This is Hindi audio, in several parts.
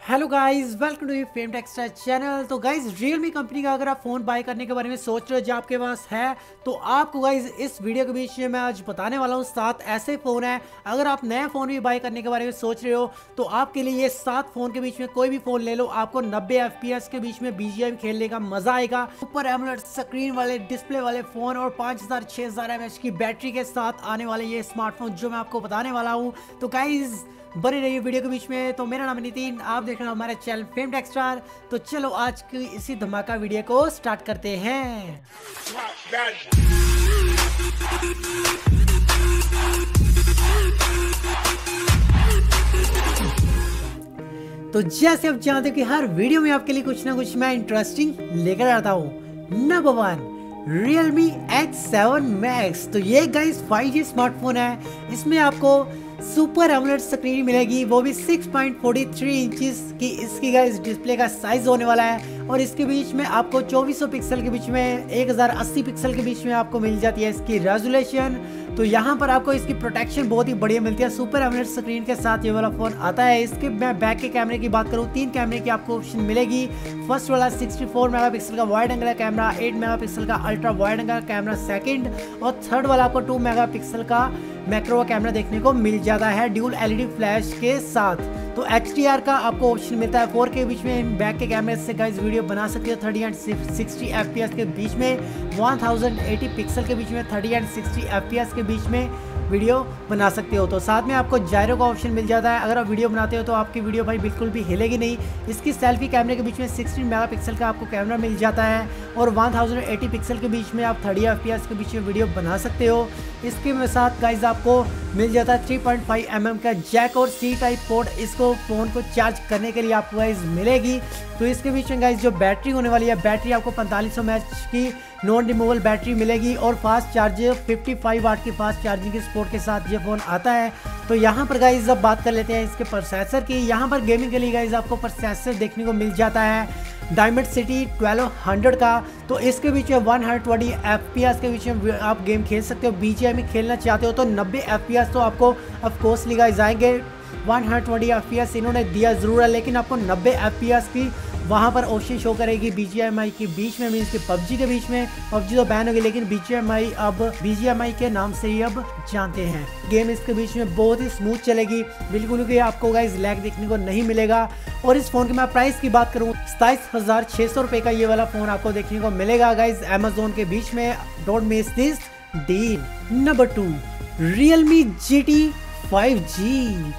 Hello guys, welcome to fame textile channel. तो गाइस, Realme कंपनी का अगर आप फ़ोन बाय करने के बारे में सोच रहे हो जो आपके पास है, तो आपको गाइस इस वीडियो के बीच में मैं आज बताने वाला हूँ 7 ऐसे फ़ोन हैं। अगर आप नया फ़ोन भी बाय करने के बारे में सोच रहे हो तो आपके लिए ये 7 फ़ोन के बीच में कोई भी फ़ोन ले लो, आपको 90 FPS के बीच में BGM खेलने का मज़ा आएगा। ऊपर एमोलेड स्क्रीन वाले डिस्प्ले वाले फ़ोन और 5000-6000 mAh की बैटरी के साथ आने वाले ये स्मार्टफोन जो मैं आपको बताने वाला हूँ। तो गाइस बने रहिए वीडियो के बीच में। तो मेरा नाम है नितिन, आप देख रहे हो हमारे चैनल फेम टेक्सटाइल। तो चलो आज की इसी धमाका वीडियो को स्टार्ट करते हैं। तो जैसे आप जानते हो कि हर वीडियो में आपके लिए कुछ ना कुछ मैं इंटरेस्टिंग लेकर आता हूँ। Number 1, Realme X7 Max। तो ये गाइस 5G स्मार्टफोन है। इसमें आपको सुपर एमोलेड स्क्रीन मिलेगी, वो भी 6.43 इंचेस की इसकी गाइस डिस्प्ले का साइज होने वाला है। और इसके बीच में आपको 2400 पिक्सल के बीच में 1080 पिक्सल के बीच में आपको मिल जाती है इसकी रेजोल्यूशन। तो यहाँ पर आपको इसकी प्रोटेक्शन बहुत ही बढ़िया मिलती है। सुपर एमोलेड स्क्रीन के साथ ये वाला फोन आता है। इसके मैं बैक के कैमरे की बात करूँ, 3 कैमरे की आपको ऑप्शन मिलेगी। फर्स्ट वाला 64 मेगापिक्सल का वाइड एंगल कैमरा, 8 मेगापिक्सल का ultra wide angle camera second, और थर्ड वाला आपको 2 मेगापिक्सल का मैक्रो कैमरा देखने को मिल जाता है ड्यूल LED फ्लैश के साथ। तो HDR का आपको ऑप्शन मिलता है 4K के बीच में। बैक के कैमरे से गाइस वीडियो बना सकते हो 30 एंड 60 FPS के बीच में, 1080 पिक्सल के बीच में 30 एंड 60 FPS के बीच में वीडियो बना सकते हो। तो साथ में आपको जायरो का ऑप्शन मिल जाता है। अगर आप वीडियो बनाते हो तो आपकी वीडियो भाई बिल्कुल भी हिलेगी नहीं। इसकी सेल्फी कैमरे के बीच में 16 मेगापिक्सल का आपको कैमरा मिल जाता है और 1080 पिक्सल के बीच में आप 30 FPS के बीच में वीडियो बना सकते हो। इसके साथ गाइस आपको मिल जाता है 3.5 mm का जैक और C टाइप पोर्ट। इसको फ़ोन को चार्ज करने के लिए आपको गाइस मिलेगी। तो इसके बीच में गाइस जो बैटरी होने वाली है, बैटरी आपको 4500 mAh की नॉन रिमूवेबल बैटरी मिलेगी और फास्ट चार्जर 55 वाट की फास्ट चार्जिंग के सपोर्ट के साथ ये फ़ोन आता है। तो यहाँ पर गाइस अब बात कर लेते हैं इसके प्रोसेसर की। यहाँ पर गेमिंग के लिए गाइस आपको प्रोसेसर देखने को मिल जाता है Dimensity 1200 का। तो इसके बीच में 120 FPS के बीच में आप गेम खेल सकते हो। BGMI खेलना चाहते हो तो 90 FPS तो आपको ऑफकोर्स गाइस आएंगे। 120 FPS इन्होंने दिया ज़रूर है, लेकिन आपको 90 FPS की वहाँ पर ऑप्शन शो करेगी BGMI के बीच में, मीन्स कि PUBG के बीच में। PUBG तो बैन होगी, लेकिन BGMI अब BGMI के नाम से ही अब जानते हैं। गेम इसके बीच में बहुत ही स्मूथ चलेगी, बिल्कुल भी आपको गाइस लैग देखने को नहीं मिलेगा। और इस फ़ोन की मैं प्राइस की बात करूँ, 27,600 रुपये का ये वाला फ़ोन आपको देखने को मिलेगा गाइस अमेजोन के बीच में। Don't miss this deal. Number 2, Realme GT 5G।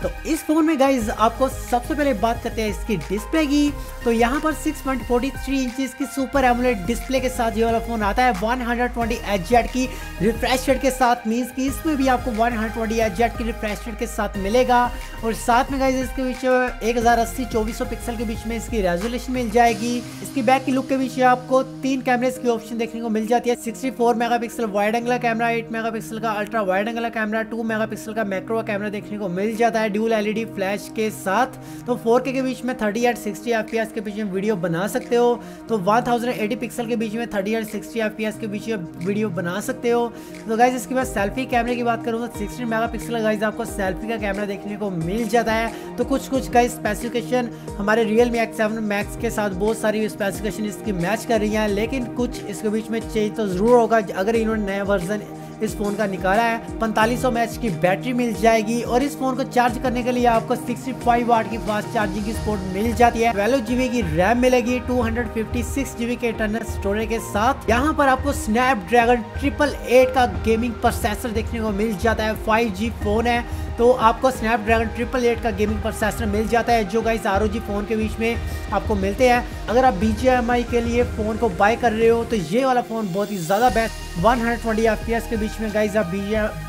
तो इस फोन में गाइज आपको सबसे पहले बात करते हैं इसकी डिस्प्ले की। तो यहाँ पर 6.43 इंचेस की सुपर एमोलेड डिस्प्ले के साथ ये वाला फोन आता है 120 Hz की रिफ्रेश रेट के साथ, मीन्स कि इसमें भी आपको 120 Hz की रिफ्रेश रेट के साथ मिलेगा। और साथ में गाइज इसके बीच 1080 2400 पिक्सल के बीच में इसकी रेजोल्यूशन मिल जाएगी। इसकी बैक की लुक के बीच आपको 3 कैमरेज की ऑप्शन देखने को मिल जाती है। 64 megapixel wide angle camera, 8 megapixel का ultra wide angle camera, 2 megapixel का मैक्रो कैमरा देखने को मिल जाता है ड्यूल LED फ्लैश के साथ। तो 4K के बीच में 30 एंड 60 FPS के बीच में वीडियो बना सकते हो। तो 1080 पिक्सल के बीच में 30 एंड 60 FPS के बीच में वीडियो बना सकते हो। तो गाइज इसके बाद सेल्फी कैमरे की बात करूँ तो 16 मेगापिक्सल गाइज आपको सेल्फी का कैमरा देखने को मिल जाता है। तो कुछ गाइज स्पेसिफिकेशन हमारे Realme X7 Max के साथ बहुत सारी स्पेसिफिकेशन इसकी मैच कर रही हैं, लेकिन कुछ इसके बीच में चेंज तो जरूर होगा अगर इन्होंने नया वर्जन इस फोन का निकाला है। 4500 mAh की बैटरी मिल जाएगी और इस फोन को चार्ज करने के लिए आपको 65 वाट की फास्ट चार्जिंग की सपोर्ट मिल जाती है। 12 GB की रैम मिलेगी 256 GB के इंटरनल स्टोरेज के साथ। यहाँ पर आपको स्नैपड्रैगन 888 का गेमिंग प्रोसेसर देखने को मिल जाता है। 5G फोन है तो आपको स्नैपड्रैगन 888 का गेमिंग प्रोसेसर मिल जाता है, जो गाइस ROG फोन के बीच में आपको मिलते हैं। अगर आप BGMI के लिए फ़ोन को बाय कर रहे हो तो ये वाला फ़ोन बहुत ही ज़्यादा बेस्ट। 120 FPS के बीच में गाइस आप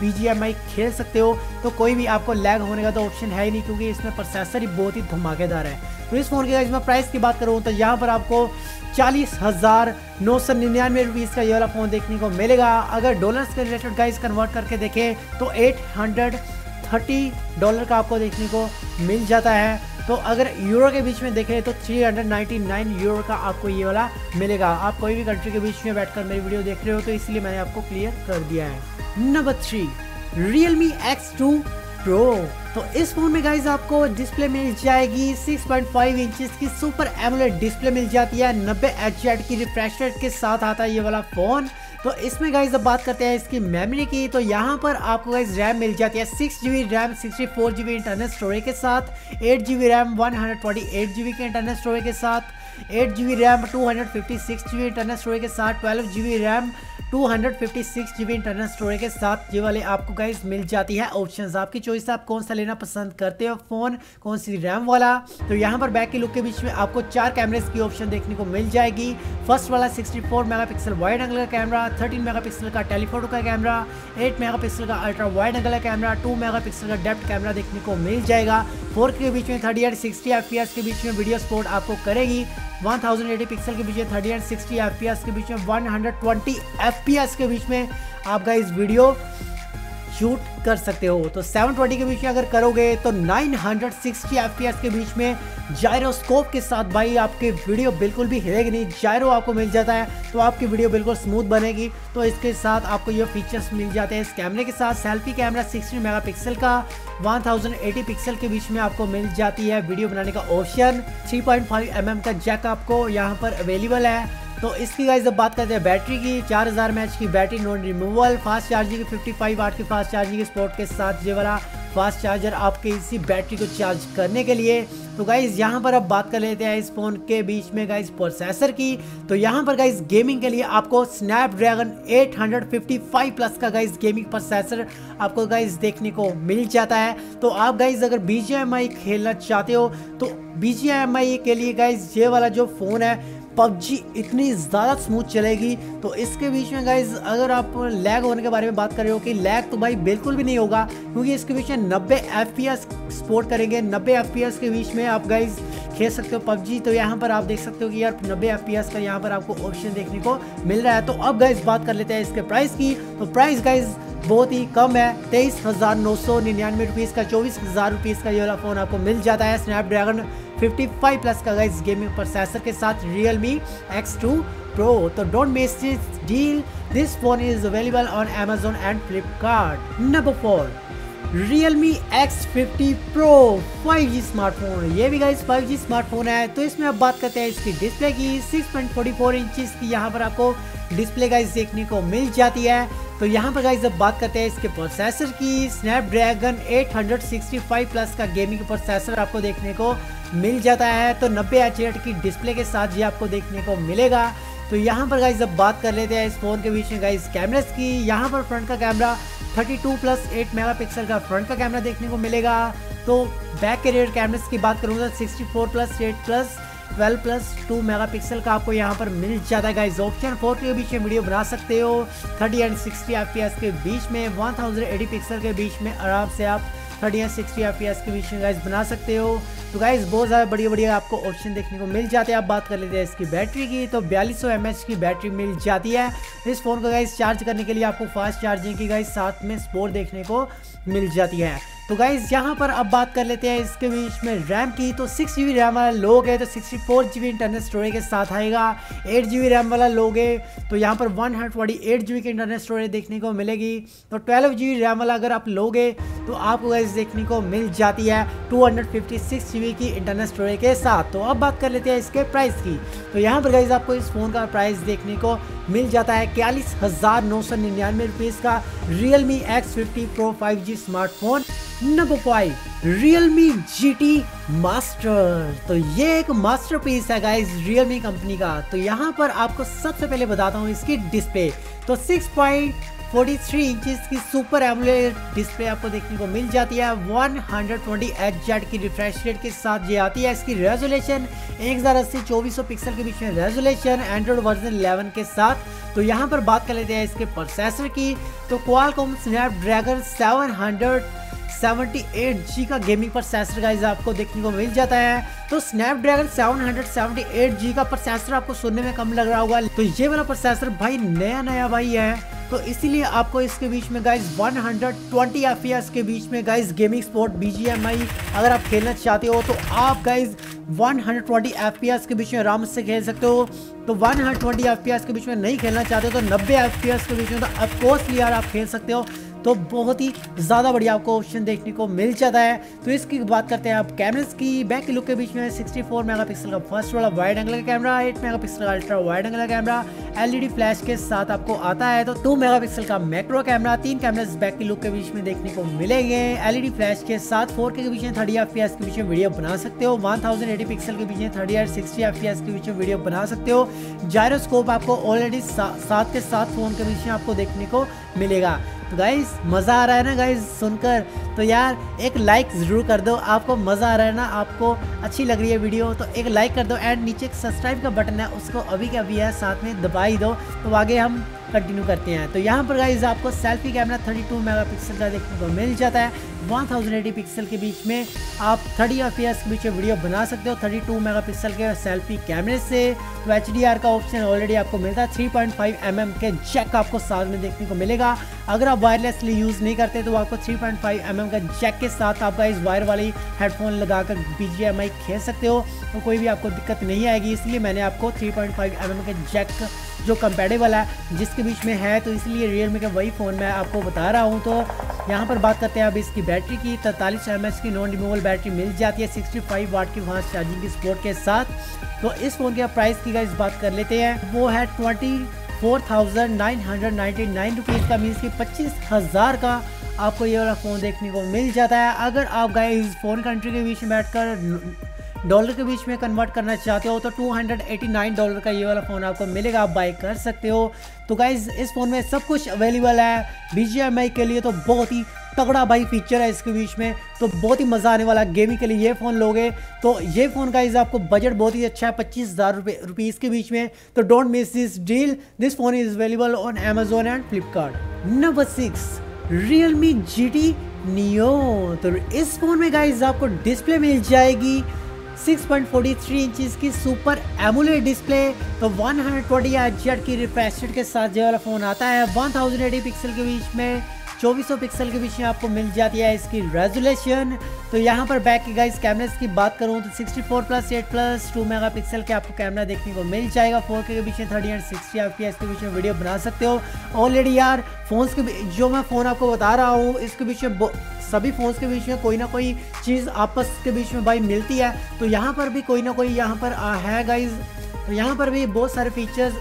BGMI खेल सकते हो। तो कोई भी आपको लैग होने का तो ऑप्शन है ही नहीं, क्योंकि इसमें प्रोसेसर ही बहुत ही धमाकेदार है। तो इस फ़ोन की गाइस मैं प्राइस की बात करूँ तो यहाँ पर आपको 40,999 रुपीज़ का ये वाला फ़ोन देखने को मिलेगा। अगर डॉलर्स के रिलेटेड गाइस कन्वर्ट करके देखें तो $830 का आपको देखने को मिल जाता है। तो अगर यूरो के बीच में देखें तो 399 यूरो का आपको ये वाला मिलेगा। आप कोई भी कंट्री के बीच में बैठकर मेरी वीडियो देख रहे हो तो इसलिए मैंने आपको क्लियर कर दिया है। Number 3, Realme X2 Pro। तो इस फोन में गाइज आपको डिस्प्ले मिल जाएगी 6.5 इंचेस की सुपर एमोलेड डिस्प्ले मिल जाती है। 90 Hz की रिफ्रेश रेट के साथ आता है ये वाला फोन। तो इसमें गाइज अब बात करते हैं इसकी मेमोरी की, तो यहाँ पर आपको गाइज रैम मिल जाती है 6 GB RAM 64 GB internal storage के साथ, 8 GB रैम 128 GB के इंटरनल स्टोरेज के साथ, 8 GB RAM 256 GB internal storage के साथ, 12 GB RAM 256 GB internal storage के साथ ये वाले आपको गाइज मिल जाती है। ऑप्शंस आपकी चॉइस है, आप कौन सा लेना पसंद करते हो फ़ोन, कौन सी रैम वाला। तो यहाँ पर बैक की लुक के बीच में आपको 4 कैमरेज की ऑप्शन देखने को मिल जाएगी। फर्स्ट वाला 64 मेगापिक्सल वाइड एंगल का कैमरा, 13 मेगापिक्सल का टेलीफोटो का कैमरा, 8 मेगापिक्सल का अल्ट्रा वाइड एंगल का कैमरा, 2 मेगापिक्सल का डेप्थ कैमरा देखने को मिल जाएगा। 4K के बीच में 30 एंड 60 FPS के बीच में वीडियो सपोर्ट आपको करेगी। 1080 पिक्सल के बीच में 30 एंड 60 FPS के बीच में 120 FPS के बीच में आप गाइस वीडियो शूट कर सकते हो। तो 720 के बीच में अगर करोगे तो 960 FPS के बीच में जायरोस्कोप के साथ भाई आपकी वीडियो बिल्कुल भी हिलेगी नहीं, जायरो आपको मिल जाता है तो आपकी वीडियो बिल्कुल स्मूथ बनेगी। तो इसके साथ आपको ये फीचर्स मिल जाते हैं इस कैमरे के साथ। सेल्फी कैमरा 16 मेगापिक्सल का 1080 पिक्सल के बीच में आपको मिल जाती है वीडियो बनाने का ऑप्शन। 3.5 mm का जैक आपको यहाँ पर अवेलेबल है। तो इसकी गाइस अब बात करते हैं बैटरी की, 4000 mAh की battery non removable, fast charging 55 वाट की फास्ट चार्जिंग सपोर्ट के साथ ये वाला फास्ट चार्जर आपके इसी बैटरी को चार्ज करने के लिए। तो गाइज यहाँ पर अब बात कर लेते हैं इस फोन के बीच में गाइज प्रोसेसर की। तो यहाँ पर गाइज गेमिंग के लिए आपको स्नैपड्रैगन 855 प्लस का गाइज गेमिंग प्रोसेसर आपको गाइज देखने को मिल जाता है। तो आप गाइज अगर BGMI खेलना चाहते हो तो BGMI के लिए गाइज ये वाला जो फोन है PUBG इतनी ज़्यादा स्मूथ चलेगी। तो इसके बीच में गाइज अगर आप लैग होने के बारे में बात कर रहे हो कि लैग तो भाई बिल्कुल भी नहीं होगा, क्योंकि इसके बीच में 90 FPS सपोर्ट करेंगे। 90 FPS के बीच में आप गाइज खेल सकते हो PUBG। तो यहाँ पर आप देख सकते हो कि यार 90 FPS का यहाँ पर आपको ऑप्शन देखने को मिल रहा है। तो अब गाइज बात कर लेते हैं इसके प्राइस की। तो प्राइस गाइज बहुत ही कम है, 23,999 रुपीज़ का, 24,000 रुपीज़ का ये वाला फ़ोन आपको मिल जाता है स्नैपड्रैगन 55 प्लस का गाइस गेमिंग प्रोसेसर के साथ Realme X2 Pro। तो don't miss this deal, this phone is available on Amazon and Flipkart। Number 4 Realme X50 Pro 5G smartphone. ये भी गाइस 5G स्मार्टफोन है। तो इसमें अब बात करते हैं इसकी डिस्प्ले की, 6.44 इंचेस की यहाँ पर आपको डिस्प्ले गाइस देखने को मिल जाती है। तो यहाँ पर गाइस अब बात करते हैं इसके प्रोसेसर की, स्नैपड्रैगन 865 प्लस का गेमिंग प्रोसेसर आपको देखने को मिल जाता है। तो 90 Hz की डिस्प्ले के साथ ये आपको देखने को मिलेगा। तो यहाँ पर गाइस अब बात कर लेते हैं इस फोन के बीच में गाइस कैमरास की। यहाँ पर फ्रंट का कैमरा 32+8 मेगापिक्सल का फ्रंट का कैमरा देखने को मिलेगा। तो बैक के रेयर कैमरास की बात करूँगा 64+8+12+2 मेगापिक्सल का आपको यहाँ पर मिल जाता है गाइस ऑप्शन। 4K के बीच में वीडियो बना सकते हो, 30 एंड 60 FPS के बीच में, 1080 पिक्सल के बीच में आराम से आप 30 एंड 60 FPS के बीच में गाइस बना सकते हो। तो गाइस बहुत ज़्यादा बढ़िया आपको ऑप्शन देखने को मिल जाते हैं। आप बात कर लेते हैं इसकी बैटरी की, तो 4200 mAh की बैटरी मिल जाती है। इस फ़ोन को गाइस चार्ज करने के लिए आपको फास्ट चार्जिंग की गाइस साथ में सपोर्ट देखने को मिल जाती है। तो गाइज यहाँ पर अब बात कर लेते हैं इसके बीच में रैम की। तो 6 GB रैम वाला लोगे तो 64 GB इंटरनल स्टोरेज के साथ आएगा। 8 GB रैम वाला लोगे तो यहाँ पर 128 GB की इंटरनल स्टोरेज देखने को मिलेगी। तो 12 GB रैम वाला अगर आप लोगे तो आपको गाइज देखने को मिल जाती है 256 GB की इंटरनल स्टोरेज के साथ। तो अब बात कर लेते हैं इसके प्राइस की। तो यहाँ पर गाइज आपको इस फ़ोन का प्राइस देखने को मिल जाता है 41,999 रुपीज़ का Realme X50 Pro 5G smartphone. Number 5 Realme GT master. तो ये एक मास्टरपीस है गाइस Realme कंपनी का। तो यहाँ पर आपको सबसे पहले बताता हूँ इसकी डिस्प्ले। तो 6.43 इंचेस की सुपर एमोलेड डिस्प्ले आपको देखने को मिल जाती है। 120 Hz की रिफ्रेश रेट के साथ ये आती है। इसकी रेजोल्यूशन 1080x2400 पिक्सल के बीच में रेजोल्यूशन, एंड्रॉइड वर्जन 11 के साथ। तो यहाँ पर बात कर लेते हैं इसके प्रोसेसर की। तो क्वालकॉम स्नैपड्रैगन 778G का गेमिंग प्रोसेसर गाइस आपको देखने को मिल जाता है। तो स्नैपड्रैगन 778G का प्रोसेसर आपको सुनने में कम लग रहा होगा, तो ये वाला प्रोसेसर भाई नया भाई है। तो इसीलिए आपको इसके बीच में गाइस 120 FPS के बीच में गाइस गेमिंग स्पोर्ट BGMI अगर आप खेलना चाहते हो तो आप गाइस 120 FPS के बीच में आराम से खेल सकते हो। तो 120 FPS के बीच में नहीं खेलना चाहते हो तो 90 FPS के बीच में तो ऑफकोर्सली यार आप खेल सकते हो। तो बहुत ही ज़्यादा बढ़िया आपको ऑप्शन देखने को मिल जाता है। तो इसकी बात करते हैं आप कैमरास की। बैक के लुक के बीच में 64 मेगापिक्सल का फर्स्ट वाला वाइड एंगल का कैमरा, 8 मेगापिक्सल का अल्ट्रा वाइड एंगल का कैमरा LED फ्लैश के साथ आपको आता है। तो 2 मेगापिक्सल का मैक्रो कैमरा, 3 कैमरास बैक के लुक के बीच में देखने को मिलेंगे। LED फ्लैश के साथ 4K के बीच में 30 FPS के बीच में वीडियो बना सकते हो। 1080 पिक्सल के बीच में 30 और 60 FPS के बीच में वीडियो बना सकते हो। जायरोस्कोप आपको ऑलरेडी साथ के साथ फोन के बीच में आपको देखने को मिलेगा। तो गाइस मज़ा आ रहा है ना गाइस सुनकर? तो यार एक लाइक ज़रूर कर दो। आपको मज़ा आ रहा है ना, आपको अच्छी लग रही है वीडियो तो एक लाइक कर दो। एंड नीचे एक सब्सक्राइब का बटन है, उसको अभी का अभी है साथ में दबा ही दो। तो आगे हम कंटिन्यू करते हैं। तो यहाँ पर गाइस आपको सेल्फी कैमरा 32 मेगापिक्सल का देखने को मिल जाता है। 1080 पिक्सल के बीच में आप 30 FPS के बीच में वीडियो बना सकते हो 32 मेगापिक्सल के सेल्फी कैमरे से। तो HDR का ऑप्शन ऑलरेडी आपको मिलता है। 3.5 mm के जैक आपको साथ में देखने को मिलेगा। अगर आप वायरलेसली यूज़ नहीं करते तो आपको 3.5 mm का जैक के साथ आपका इस वायर वाली हेडफोन लगाकर BGMI खेल सकते हो। तो कोई भी आपको दिक्कत नहीं आएगी, इसलिए मैंने आपको 3.5 mm के जैक जो कंपैटिबल है जिसके बीच में है, तो इसलिए रियलमी का वही फ़ोन मैं आपको बता रहा हूँ। तो यहाँ पर बात करते हैं अब इसकी बैटरी की। 43 mAh की नॉन रिमूवेबल बैटरी मिल जाती है 65 वाट की फास्ट चार्जिंग की सपोर्ट के साथ। तो इस फ़ोन के प्राइस की गाइस बात कर लेते हैं। वो है 24,999 रुपीज़ का, मीन्स कि 25,000 का आपको ये वाला फ़ोन देखने को मिल जाता है। अगर आप गाइस फ़ोन कंट्री के बीच में बैठकर डॉलर के बीच में कन्वर्ट करना चाहते हो तो $289 का ये वाला फ़ोन आपको मिलेगा, आप बाई कर सकते हो। तो गाइज़ इस फ़ोन में सब कुछ अवेलेबल है। BGMI के लिए तो बहुत ही तगड़ा भाई फीचर है इसके बीच में, तो बहुत ही मज़ा आने वाला। गेमिंग के लिए ये फ़ोन लोगे तो ये फ़ोन गाइज़ आपको बजट बहुत ही अच्छा है 25,000 रुपीज़ के बीच में। तो don't miss this deal. This phone is available on Amazon and Flipkart. Number 6 Realme GT Neo। तो इस फ़ोन में गाइज़ आपको डिस्प्ले मिल जाएगी 6.43 इंचज़ की सुपर एमुलेट डिस्प्ले। तो 120 Hz की रिफ्रेश रेट के साथ ये वाला फ़ोन आता है। 1080 पिक्सल के बीच में 2400 पिक्सल के बीच में आपको मिल जाती है इसकी रेजोल्यूशन। तो यहाँ पर बैक की गाइस कैमरास की बात करूँ तो 64+8+2 मेगापिक्सल के आपको कैमरा देखने को मिल जाएगा। 4K के बीच में 30 और 60 FPS के बीच में वीडियो बना सकते हो। ऑलरेडी यार फ़ोन्स के जो मैं फ़ोन आपको बता रहा हूँ इसके बीच में सभी फ़ोन्स के बीच में कोई ना कोई चीज़ आपस के बीच में भाई मिलती है। तो यहाँ पर भी कोई ना कोई यहाँ पर है गाइज़। तो यहाँ पर भी बहुत सारे फीचर्स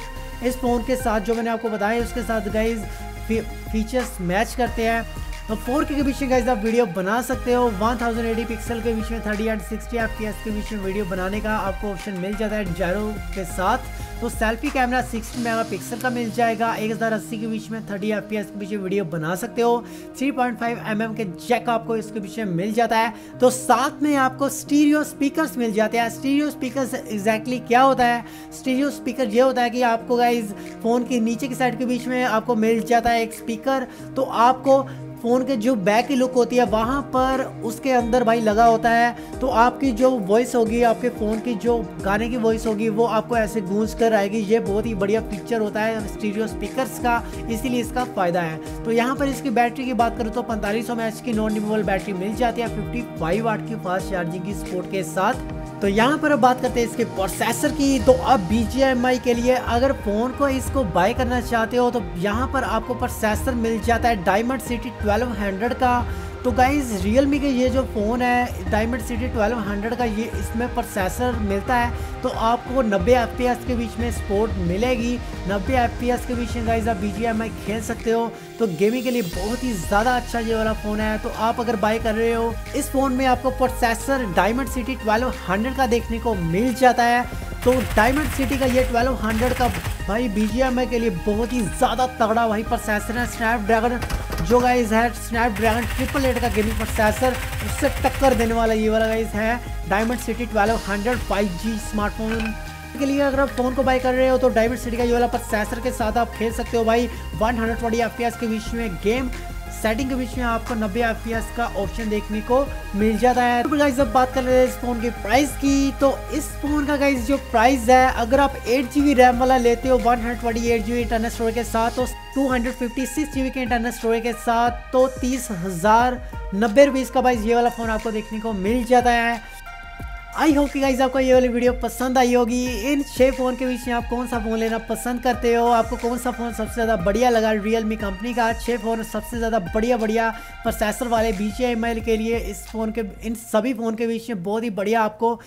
इस फ़ोन के साथ जो मैंने आपको बताया उसके साथ गाइज़ फीचर्स मैच करते हैं। तो 4K के बीच में गाइस आप वीडियो बना सकते हो। 1080 पिक्सल के बीच में 30 और 60 FPS के बीच में वीडियो बनाने का आपको ऑप्शन मिल जाता है जायरो के साथ। तो सेल्फी कैमरा 60 मेगापिक्सल का मिल जाएगा। 1080 के बीच में 30 FPS के बीच में वीडियो बना सकते हो। 3.5 mm के जैक आपको इसके बीच में मिल जाता है। तो साथ में आपको स्टीरियो स्पीकर्स मिल जाते हैं। स्टीरियो स्पीकर्स एग्जैक्टली क्या होता है? स्टीरियो स्पीकर ये होता है कि आपको गाइज फ़ोन के नीचे की साइड के बीच में आपको मिल जाता है एक स्पीकर। तो आपको फ़ोन के जो बैक की लुक होती है वहाँ पर उसके अंदर भाई लगा होता है। तो आपकी जो वॉइस होगी, आपके फ़ोन की जो गाने की वॉइस होगी वो आपको ऐसे गूंज कर आएगी। ये बहुत ही बढ़िया फीचर होता है स्टीरियो स्पीकर्स का, इसीलिए इसका फ़ायदा है। तो यहाँ पर इसकी बैटरी की बात करूँ तो 4500 mAh की नॉन रिमूवेबल बैटरी मिल जाती है 55 वाट की फास्ट चार्जिंग की सपोर्ट के साथ। तो यहाँ पर अब बात करते हैं इसके प्रोसेसर की। तो अब BGMI के लिए अगर फ़ोन को इसको बाय करना चाहते हो तो यहाँ पर आपको प्रोसेसर मिल जाता है Dimensity 1200 का। तो गाइज रियलमी के ये जो फ़ोन है Dimensity 1200 का, ये इसमें प्रोसेसर मिलता है। तो आपको 90 FPS के बीच में सपोर्ट मिलेगी। 90 FPS के बीच में गाइज आप BGMI खेल सकते हो। तो गेमिंग के लिए बहुत ही ज़्यादा अच्छा ये वाला फ़ोन है। तो आप अगर बाय कर रहे हो इस फ़ोन में आपको प्रोसेसर Dimensity 1200 का देखने को मिल जाता है। तो Dimensity का ये 1200 का भाई BGMI के लिए बहुत ही ज़्यादा तगड़ा भाई प्रोसेसर है। स्नैपड्रैगन जो गाइस है स्नैपड्रैगन 888 का गेमिंग प्रोसेसर उससे टक्कर देने वाला ये वाला गाइस है Dimensity 1200 5G स्मार्टफोन के लिए। अगर आप फ़ोन को बाय कर रहे हो तो Dimensity का ये वाला प्रोसेसर के साथ आप खेल सकते हो भाई 120 FPS के बीच में गेम। सेटिंग के बीच में आपको 90 FPS का ऑप्शन देखने को मिल जाता है। तो गाइस अब बात कर रहे हैं इस फ़ोन की प्राइस की। तो इस फ़ोन का गाइस जो प्राइस है, अगर आप 8GB रैम वाला लेते हो 128GB इंटरनल स्टोरेज के साथ, तो 256GB के इंटरनल स्टोरेज के साथ, तो 30,090 रुपीज़ का भाई ये वाला फ़ोन आपको देखने को मिल जाता है। आई होप कि गाइज आपको ये वाली वीडियो पसंद आई होगी। इन 6 फ़ोन के बीच में आप कौन सा फ़ोन लेना पसंद करते हो, आपको कौन सा फ़ोन सबसे ज़्यादा बढ़िया लगा। रियलमी कंपनी का 6 फ़ोन सबसे ज़्यादा बढ़िया प्रोसेसर वाले BGMI के लिए इस फ़ोन के इन सभी फ़ोन के बीच में बहुत ही बढ़िया आपको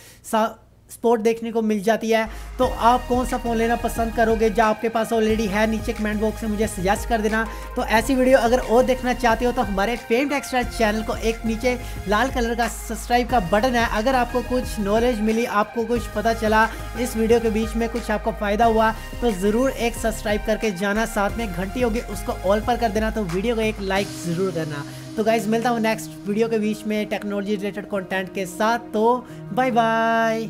स्पोर्ट देखने को मिल जाती है। तो आप कौन सा फ़ोन लेना पसंद करोगे, जो आपके पास ऑलरेडी है नीचे कमेंट बॉक्स में मुझे सजेस्ट कर देना। तो ऐसी वीडियो अगर और देखना चाहते हो तो हमारे फेम टेक्सटाइल चैनल को एक नीचे लाल कलर का सब्सक्राइब का बटन है। अगर आपको कुछ नॉलेज मिली, आपको कुछ पता चला, इस वीडियो के बीच में कुछ आपको फ़ायदा हुआ तो ज़रूर एक सब्सक्राइब करके जाना, साथ में घंटी होगी उसको ऑल पर कर देना, तो वीडियो को एक लाइक ज़रूर करना। तो गाइज़ मिलता हूँ नेक्स्ट वीडियो के बीच में टेक्नोलॉजी रिलेटेड कंटेंट के साथ। तो बाय बाय।